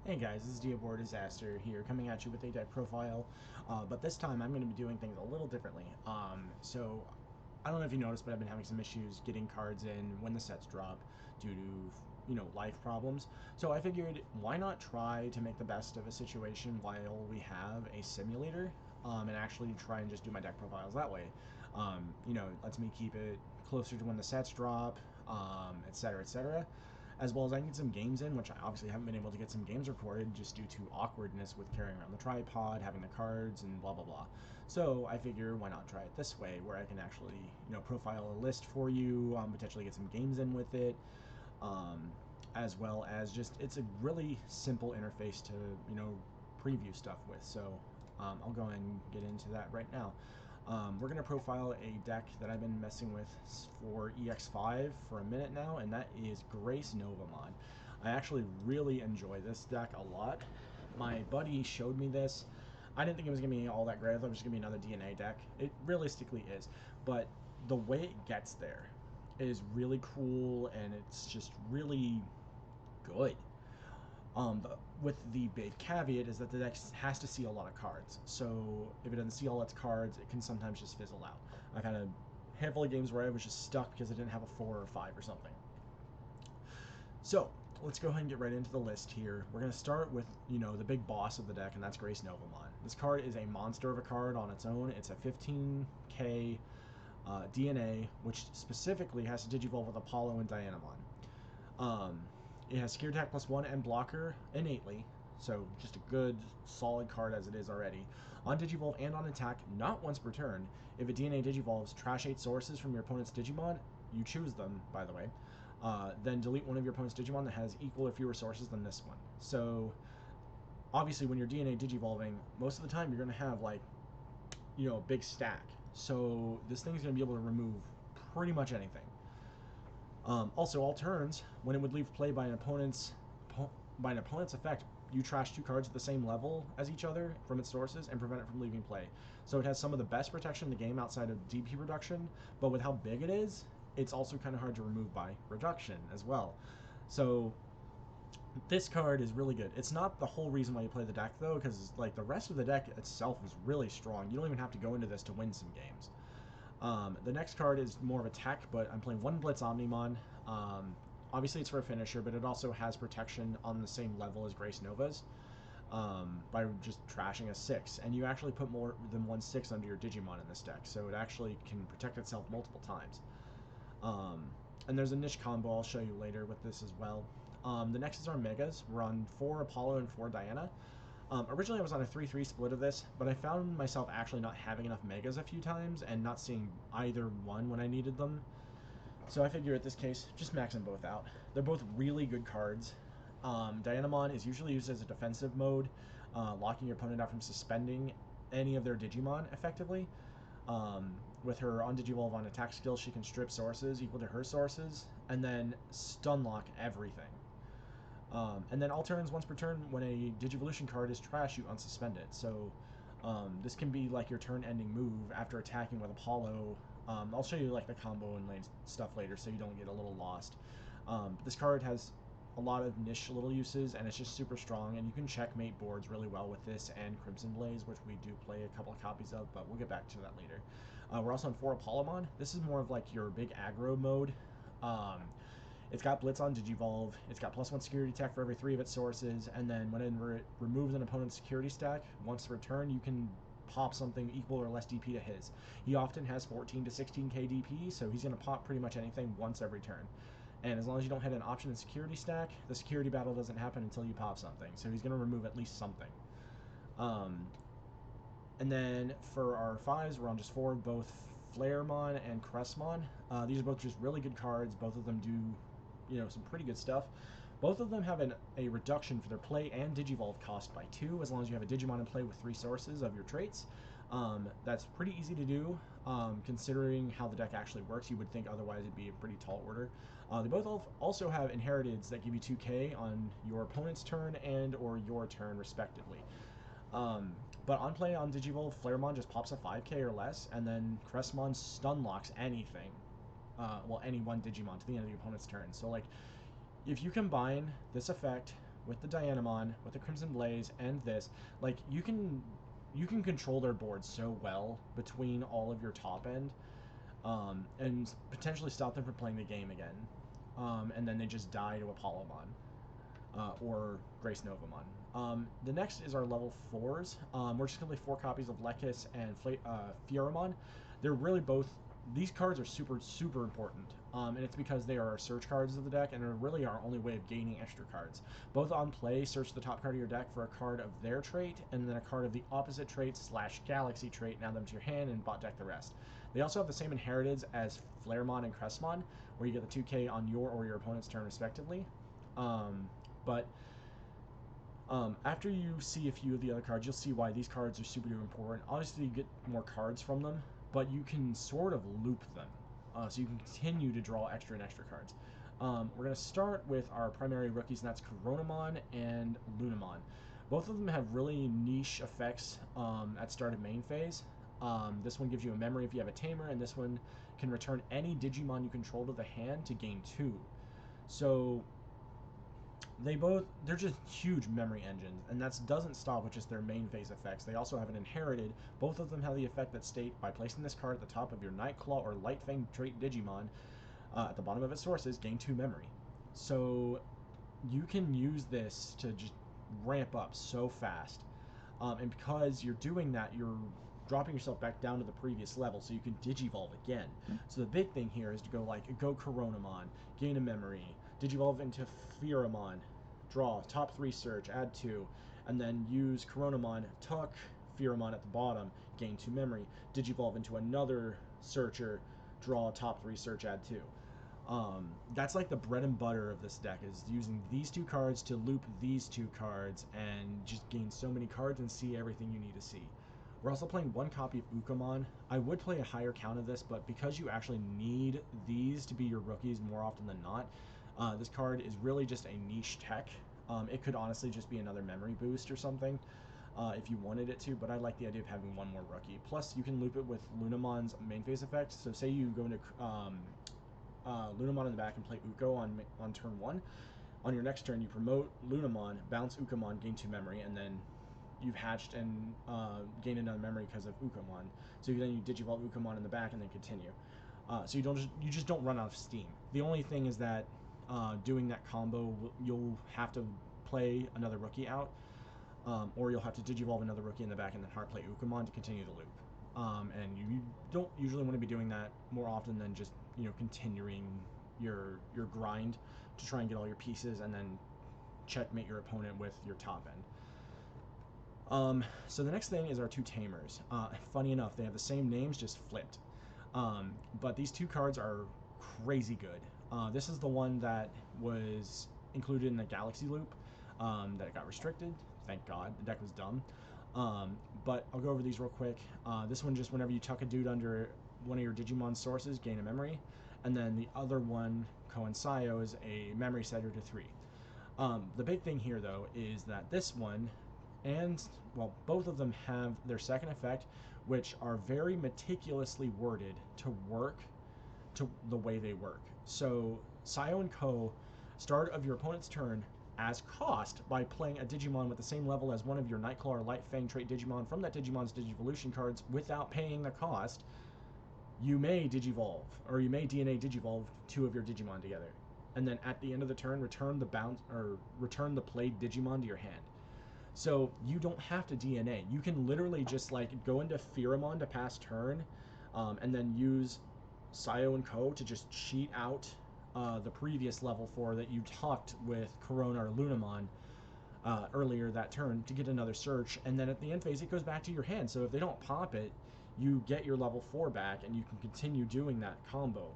Hey guys, this is Disaster here, coming at you with a deck profile, but this time I'm going to be doing things a little differently. So I don't know if you noticed, but I've been having some issues getting cards in when the sets drop due to, life problems. So I figured, why not try to make the best of a situation while we have a simulator, and actually try and just do my deck profiles that way. It lets me keep it closer to when the sets drop, etc., etc., as well as I can get some games in, which I obviously haven't been able to get some games recorded just due to awkwardness with carrying around the tripod, having the cards, and blah blah blah. So I figure, why not try it this way, where I can actually, profile a list for you, potentially get some games in with it, as well as just, it's a really simple interface to, preview stuff with. So I'll go ahead and get into that right now. We're going to profile a deck that I've been messing with for EX5 for a minute now, and that is GraceNovamon. I actually really enjoy this deck a lot. My buddy showed me this. I didn't think it was going to be all that great. I thought it was going to be another DNA deck. It realistically is, but the way it gets there is really cool, and it's just really good. With the big caveat is that the deck has to see a lot of cards. So if it doesn't see all its cards, it can sometimes just fizzle out. I've had a handful of games where I was just stuck because I didn't have a 4 or 5 or something. So let's go ahead and get right into the list here. We're going to start with, the big boss of the deck, and that's GraceNovamon. This card is a monster of a card on its own. It's a 15k DNA, which specifically has to digivolve with Apollo and Dianamon. It has Secure Attack +1 and Blocker innately, so just a good, solid card as it is already. On Digivolve and on attack, not once per turn, if a DNA Digivolves, trash 8 sources from your opponent's Digimon, you choose them, by the way, then delete one of your opponent's Digimon that has equal or fewer sources than this one. So, obviously, when you're DNA Digivolving, most of the time you're going to have, a big stack. So, this thing's going to be able to remove pretty much anything. Also, all turns, when it would leave play by an opponent's effect, you trash 2 cards at the same level as each other from its sources and prevent it from leaving play. So it has some of the best protection in the game outside of DP reduction, but with how big it is, it's also kind of hard to remove by reduction as well. So this card is really good. It's not the whole reason why you play the deck, though, because the rest of the deck itself is really strong. You don't even have to go into this to win some games. The next card is more of a tech, but I'm playing 1 Blitz Omnimon. Obviously, it's for a finisher, but it also has protection on the same level as Grace Nova's by just trashing a 6. And you actually put more than 1 6 under your Digimon in this deck, so it actually can protect itself multiple times. And there's a niche combo I'll show you later with this as well. The next is our Megas. We're on 4 Apollo and 4 Diana. Originally I was on a 3-3 split of this, but I found myself actually not having enough Megas a few times and not seeing either one when I needed them. So I figure at this case, just max them both out. They're both really good cards. Dianamon is usually used as a defensive mode, locking your opponent out from suspending any of their Digimon effectively. With her on Digivolve on attack skill, she can strip sources equal to her sources, and then stun lock everything. And then all turns, once per turn, when a Digivolution card is trash, you unsuspend it. So this can be like your turn-ending move after attacking with Apollo. I'll show you the combo and stuff later, so you don't get a little lost. This card has a lot of niche little uses, and it's just super strong, and you can checkmate boards really well with this and Crimson Blaze, which we do play a couple of copies of, but we'll get back to that later. We're also on 4 Apollomon. This is more of your big aggro mode. It's got Blitz on Digivolve, it's got +1 security attack for every 3 of its sources, and then whenever it removes an opponent's security stack, once per turn, you can pop something equal or less DP to his. He often has 14 to 16k DP, so he's going to pop pretty much anything once every turn. And as long as you don't hit an option in security stack, the security battle doesn't happen until you pop something, so he's going to remove at least something. And then for our 5s, we're on just 4, both Flaremon and Cressmon. These are both just really good cards. Both of them do some pretty good stuff. Both of them have a reduction for their play and Digivolve cost by 2, as long as you have a Digimon in play with 3 sources of your traits. That's pretty easy to do, considering how the deck actually works. You would think otherwise it'd be a pretty tall order. They both also have Inheriteds that give you 2k on your opponent's turn and or your turn, respectively. But on play on Digivolve, Flaremon just pops a 5k or less, and then Cressmon stun locks anything. Any one Digimon to the end of the opponent's turn. So, if you combine this effect with the Dianamon, with the Crimson Blaze, and this, like, you can control their board so well between all of your top end, and potentially stop them from playing the game again. And then they just die to Apollomon. Or GraceNovamon. The next is our level 4s. We're just going to play 4 copies of Lekis and Fieramon. They're really both... These cards are super, super important. And it's because they are our search cards of the deck and are really our only way of gaining extra cards. Both on play, search the top card of your deck for a card of their trait, and then a card of the opposite trait / galaxy trait, and add them to your hand and bot deck the rest. They also have the same inheritance as Flaremon and Crestmon, where you get the 2k on your or your opponent's turn respectively. But after you see a few of the other cards, you'll see why these cards are super important. Obviously, you get more cards from them, but you can sort of loop them. So you can continue to draw extra and extra cards. We're going to start with our primary rookies, and that's Coronamon and Lunamon. Both of them have really niche effects at start of main phase. This one gives you a memory if you have a tamer, and this one can return any Digimon you control to the hand to gain 2. So they're just huge memory engines, and that doesn't stop with just their main phase effects. They also have an inherited. Both of them have the effect that state, by placing this card at the top of your Nightclaw or Light Fang trait Digimon, at the bottom of its sources, gain 2 memory. So you can use this to just ramp up so fast. And because you're doing that, you're dropping yourself back down to the previous level, so you can Digivolve again. So the big thing here is to go Coronamon, gain a memory, Digivolve into Fieramon, draw, top 3 search, add 2, and then use Coronamon, tuck Fieramon at the bottom, gain 2 memory, Digivolve into another searcher, draw, top 3 search, add 2. That's like the bread and butter of this deck, is using these 2 cards to loop these 2 cards and just gain so many cards and see everything you need to see. We're also playing 1 copy of Ukamon. I would play a higher count of this, but because you actually need these to be your rookies more often than not, this card is really just a niche tech. It could honestly just be another memory boost or something if you wanted it to, but I like the idea of having 1 more rookie. Plus, you can loop it with Lunamon's main phase effect. So say you go into Lunamon in the back and play Uko on turn 1. On your next turn, you promote Lunamon, bounce Ukamon, gain 2 memory, and then you've hatched and gain another memory because of Ukamon. So then you Digivolve Ukamon in the back and then continue. So you just don't run out of steam. The only thing is that doing that combo, you'll have to play another rookie out, or you'll have to Digivolve another rookie in the back and then hard play Ukamon to continue the loop. And you don't usually want to be doing that more often than just continuing your grind to try and get all your pieces and then checkmate your opponent with your top end. So the next thing is our 2 tamers. Funny enough, they have the same names, just flipped. But these 2 cards are crazy good. This is the one that was included in the Galaxy loop, that it got restricted. Thank God, the deck was dumb. But I'll go over these real quick. This one, just whenever you tuck a dude under one of your Digimon sources, gain a memory. And then the other one, Coinsio, is a memory setter to 3. The big thing here, though, is that this one, and, well, both of them have their second effect, which are very meticulously worded to work to the way they work. So, Sio and Ko, start of your opponent's turn, as cost, by playing a Digimon with the same level as one of your Nightclaw or Light Fang trait Digimon from that Digimon's Digivolution cards without paying the cost, you may Digivolve, or you may DNA Digivolve 2 of your Digimon together. And then at the end of the turn, return the played Digimon to your hand. So you don't have to DNA. You can literally just go into Fieramon to pass turn, and then use Sio and Ko to just cheat out the previous level 4 that you tucked with Corona or Lunamon earlier that turn to get another search, and then at the end phase it goes back to your hand. So if they don't pop it, you get your level 4 back, and you can continue doing that combo.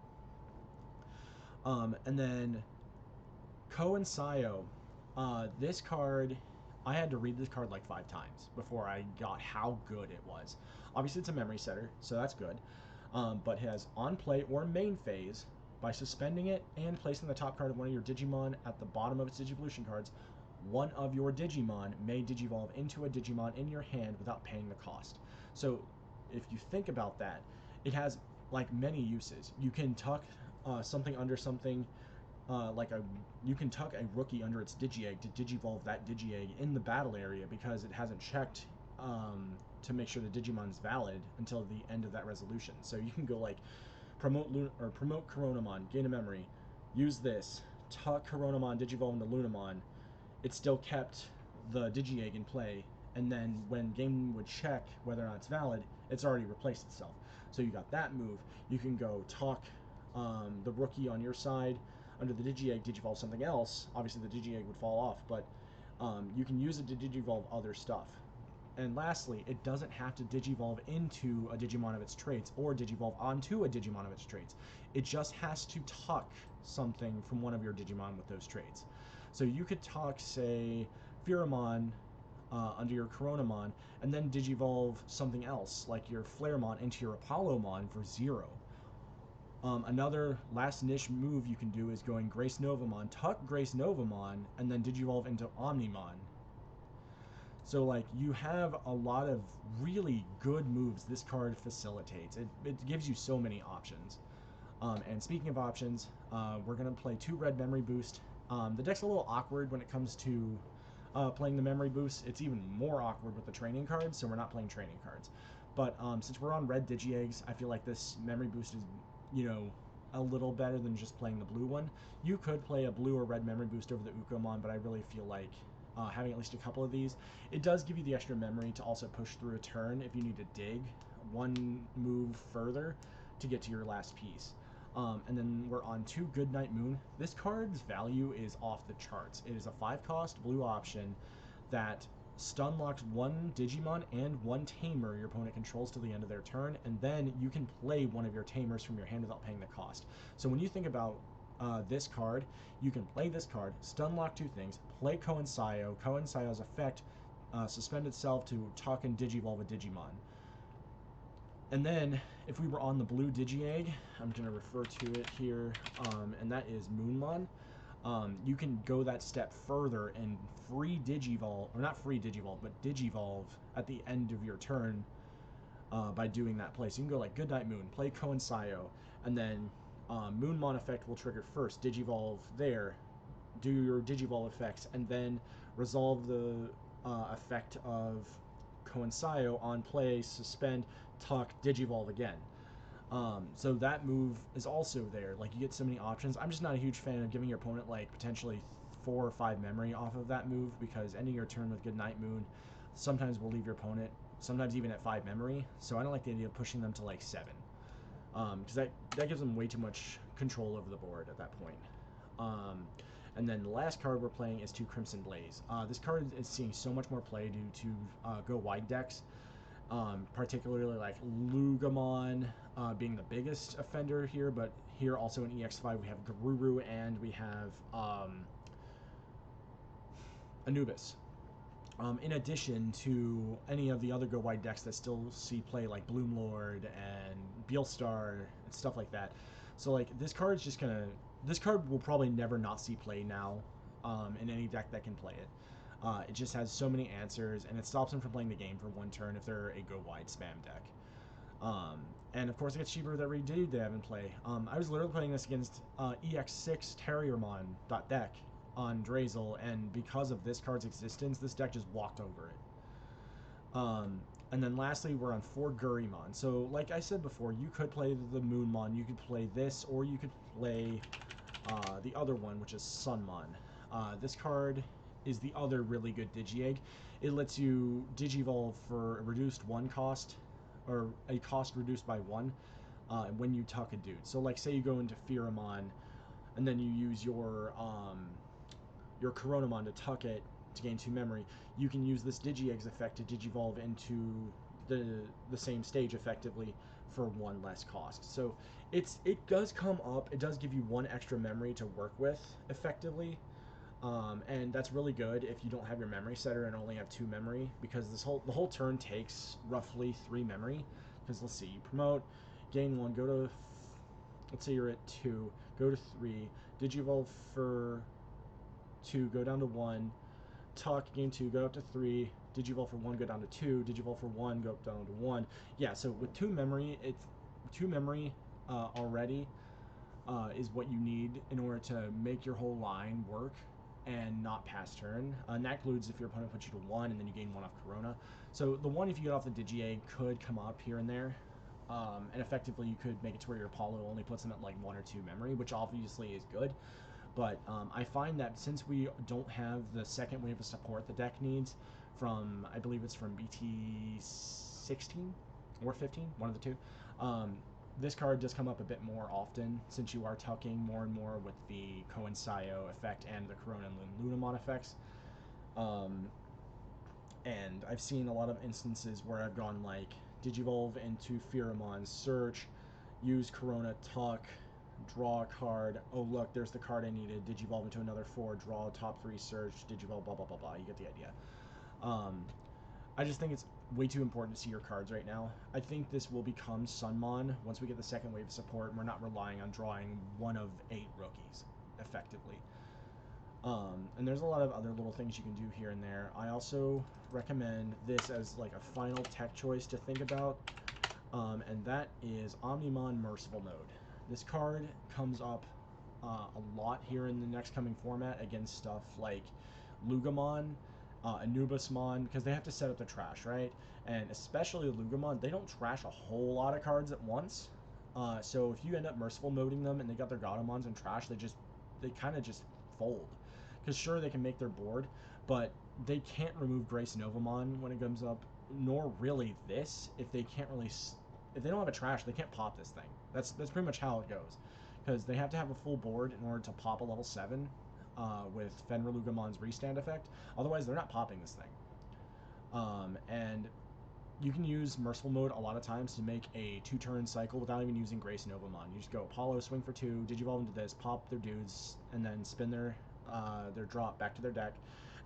And then Ko and Sio, this card, I had to read this card like 5 times before I got how good it was. Obviously it's a memory setter, so that's good. But it has on play or main phase, by suspending it and placing the top card of one of your Digimon at the bottom of its Digivolution cards, one of your Digimon may Digivolve into a Digimon in your hand without paying the cost. So if you think about that, it has many uses. You can tuck something under something, you can tuck a rookie under its Digi-Egg to Digivolve that Digi-Egg in the battle area because it hasn't checked to make sure the Digimon's valid until the end of that resolution. So you can go like promote Coronamon, gain a memory, use this, tuck Coronamon, Digivolve into Lunamon. It still kept the Digi-Egg in play, and then when game would check whether or not it's valid, it's already replaced itself. So you got that move. You can go talk the rookie on your side under the Digi-Egg, Digivolve something else. Obviously the Digi-Egg would fall off, but you can use it to Digivolve other stuff. And lastly, it doesn't have to Digivolve into a Digimon of its traits or Digivolve onto a Digimon of its traits. It just has to tuck something from one of your Digimon with those traits. So you could tuck, say, Pheramon under your Coronamon, and then Digivolve something else, like your Flaremon, into your Apollomon for 0. Another last niche move you can do is going GraceNovamon, tuck GraceNovamon, and then Digivolve into Omnimon. So like you have a lot of really good moves this card facilitates. It gives you so many options. And speaking of options, we're going to play 2 red memory boost. The deck's a little awkward when it comes to playing the memory boost. It's even more awkward with the training cards, so we're not playing training cards. But since we're on red Digi-Eggs, I feel like this memory boost is, you know, a little better than just playing the blue one. You could play a blue or red memory boost over the Ukomon, but I really feel like having at least a couple of these, it does give you the extra memory to also push through a turn if you need to dig one move further to get to your last piece. And then we're on 2 Goodnight Moon. This card's value is off the charts. It is a 5-cost blue option that stun locks 1 Digimon and 1 Tamer your opponent controls till the end of their turn, and then you can play one of your Tamers from your hand without paying the cost. So when you think about this card, you can play this card, stun lock 2 things, play Coinsio. Coinsio's effect suspend itself to tuck and Digivolve a Digimon. And then, if we were on the blue Digi-Egg, I'm going to refer to it here, and that is Moonmon. You can go that step further and free Digivolve, or not free Digivolve, but Digivolve at the end of your turn by doing that play. So you can go like Goodnight Moon, play Coinsio, and then Moonmon effect will trigger first, Digivolve there, do your Digivolve effects, and then resolve the effect of Coinsio on play, suspend, tuck, Digivolve again. So that move is also there. Like, you get so many options. I'm just not a huge fan of giving your opponent like potentially 4 or 5 memory off of that move, because ending your turn with Goodnight Moon sometimes will leave your opponent, sometimes even at 5 memory. So I don't like the idea of pushing them to like 7, because that gives them way too much control over the board at that point. And then the last card we're playing is 2 Crimson Blaze. This card is seeing so much more play due to go wide decks. Particularly like Lugamon being the biggest offender here, but here also in EX5 we have Garuru and we have Anubis. In addition to any of the other go wide decks that still see play, like Bloomlord and Beelstar and stuff like that. So like this card is just gonna, this card will probably never not see play now in any deck that can play it. It just has so many answers, and it stops them from playing the game for 1 turn if they're a go-wide spam deck. And of course it gets cheaper with every dude they have in play. I was literally playing this against EX6 Terriermon.deck on Drazel, and because of this card's existence, this deck just walked over it. And then lastly, we're on 4 Gurimon. So like I said before, you could play the Moonmon, you could play this, or you could play the other one, which is Sunmon. This card is the other really good Digi-Egg. It lets you Digivolve for a reduced 1 cost, or a cost reduced by 1, when you tuck a dude. So like say you go into Pheramon, and then you use your Coronamon to tuck it to gain 2 memory, you can use this Digi-Eggs effect to Digivolve into the same stage effectively for 1 less cost. So it does come up, it does give you 1 extra memory to work with effectively. And that's really good if you don't have your memory setter and only have 2 memory, because the whole turn takes roughly 3 memory. Because let's see, you promote, gain 1, go to, let's say you're at 2, go to 3, Digivolve for 2, go down to 1, tuck, gain 2, go up to 3, Digivolve for 1, go down to 2, Digivolve for 1, go up down to 1. Yeah, so with 2 memory, it's 2 memory already. is what you need in order to make your whole line work and not pass turn. And that includes if your opponent puts you to 1 and then you gain 1 off Corona. So the 1, if you get off the Digi-Egg, could come up here and there. And effectively you could make it to where your Apollo only puts them at like 1 or 2 memory, which obviously is good. But I find that since we don't have the second wave of support the deck needs from, I believe it's from BT 16 or 15, one of the two, this card does come up a bit more often since you are tucking more and more with the Coinsio effect and the Corona and Lunamon effects. And I've seen a lot of instances where I've gone like Digivolve into Pheromon Search, use Corona Tuck, draw a card, oh look, there's the card I needed, Digivolve into another 4, draw top 3 Search, Digivolve, blah blah blah blah, you get the idea. I just think it's way too important to see your cards right now. I think this will become Sunmon once we get the second wave of support and we're not relying on drawing 1 of 8 rookies, effectively. And there's a lot of other little things you can do here and there. I also recommend this as like a final tech choice to think about, and that is Omnimon Merciful Mode. This card comes up a lot here in the next coming format against stuff like Lugamon, Anubismon, because they have to set up the trash, right? And especially Lugamon, they don't trash a whole lot of cards at once. So if you end up Merciful Moding them and they got their Godamons in trash, they kind of just fold. Because sure, they can make their board, but they can't remove GraceNovamon when it comes up, nor really this. If they don't have a trash, they can't pop this thing. That's pretty much how it goes. Because they have to have a full board in order to pop a level 7 with Fenrir Lugamon's restand effect. Otherwise, they're not popping this thing. And you can use Merciful Mode a lot of times to make a 2-turn cycle without even using GraceNovamon. You just go Apollo, swing for 2, Digivolve into this, pop their dudes, and then spin their drop back to their deck.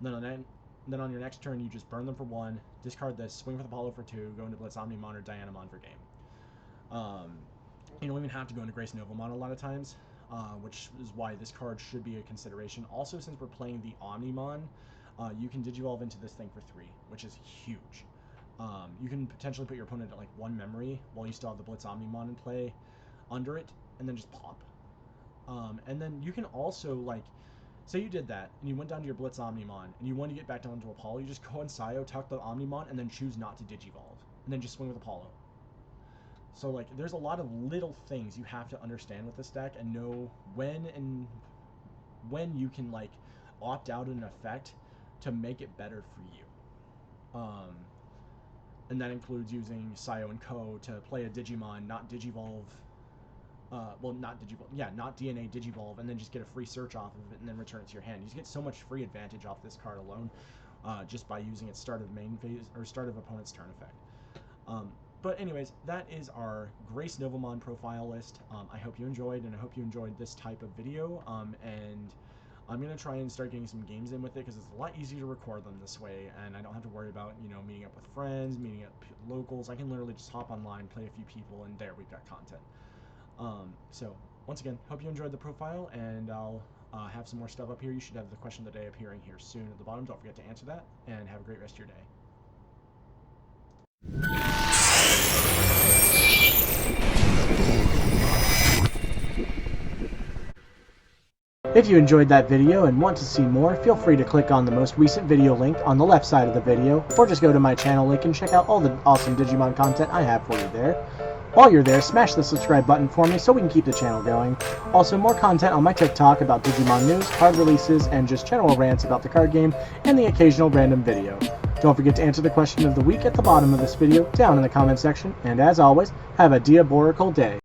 And then on your next turn, you just burn them for 1, discard this, swing with Apollo for 2, go into Blitz Omnimon or Dianamon for game. You don't even have to go into GraceNovamon a lot of times, which is why this card should be a consideration. Also, since we're playing the Omnimon, you can Digivolve into this thing for 3, which is huge. You can potentially put your opponent at like 1 memory while you still have the Blitz Omnimon in play under it, and then just pop. And then you can also, like, say you did that, and you went down to your Blitz Omnimon, and you want to get back down to Apollo, you just go in Sio, tuck the Omnimon, and then choose not to Digivolve, and then just swing with Apollo. So, like, there's a lot of little things you have to understand with this deck and know when you can, like, opt out an effect to make it better for you. And that includes using Sio and Co. to play a Digimon, not Digivolve, not DNA Digivolve, and then just get a free search off of it and then return it to your hand. You just get so much free advantage off this card alone, just by using its start of main phase or start of opponent's turn effect. But anyways, that is our GraceNovamon profile list. I hope you enjoyed, and I hope you enjoyed this type of video. And I'm going to try and start getting some games in with it because it's a lot easier to record them this way, and I don't have to worry about, meeting up with friends, meeting up locals. I can literally just hop online, play a few people, and there, we've got content. So, once again, hope you enjoyed the profile, and I'll have some more stuff up here. You should have the question of the day appearing here soon at the bottom. Don't forget to answer that, and have a great rest of your day. If you enjoyed that video and want to see more, feel free to click on the most recent video link on the left side of the video, or just go to my channel link and check out all the awesome Digimon content I have for you there. While you're there, smash the subscribe button for me so we can keep the channel going. Also, more content on my TikTok about Digimon news, card releases, and just general rants about the card game, and the occasional random video. Don't forget to answer the question of the week at the bottom of this video, down in the comment section, and as always, have a diabolical day.